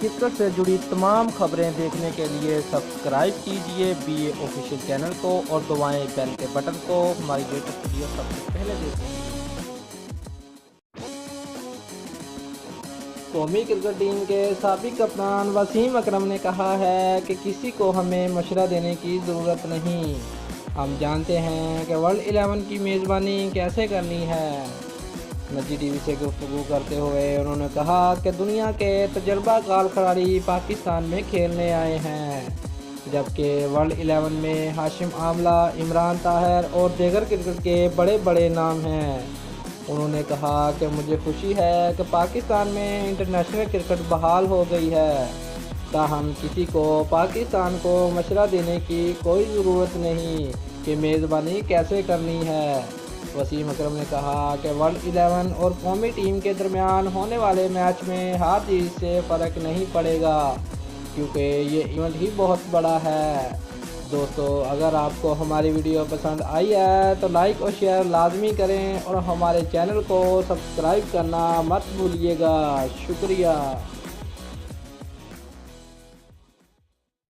Cricket سے جڑی تمام خبریں دیکھنے کے لیے سبسکرائب کیجئے BA آفیشیل چینل کو اور دبائیں بیل کے بٹن کو ہماری لیٹسٹ ویڈیو سب سے پہلے دیکھیں۔ قومی کرکٹ ٹیم کے سابق کپتان وسیم اکرم نے کہا ہے کہ کسی کو ہمیں مشورہ دینے کی ضرورت نہیں، ہم جانتے ہیں کہ ورلڈ 11 کی میزبانی کیسے کرنی ہے۔ نجی ٹی وی سے گفتگو کرتے ہوئے انہوں نے کہا کہ دنیا کے تجربہ کار کھلاڑی پاکستان میں کھیلنے آئے ہیں، جبکہ ورلڈ 11 میں ہاشم آملہ، عمران طاہر اور دیگر کرکٹ کے بڑے بڑے نام ہیں۔ انہوں نے کہا کہ مجھے خوشی ہے کہ پاکستان میں انٹرنیشنل کرکٹ بحال ہو گئی ہے، تاہم کسی کو پاکستان کو مشورہ دینے کی کوئی ضرورت نہیں کہ میزبانی کیسے کرنی ہے۔ وسیم اکرم نے کہا کہ ورلڈ 11 اور قومی ٹیم کے درمیان ہونے والے میچ میں ہار جیت سے فرق نہیں پڑے گا، کیونکہ یہ ایونٹ ہی بہت بڑا ہے۔ دوستو، اگر آپ کو ہماری ویڈیو پسند آئی ہے تو لائک اور شیئر لازمی کریں اور ہمارے چینل کو سبسکرائب کرنا مت بھولیے گا۔ شکریہ۔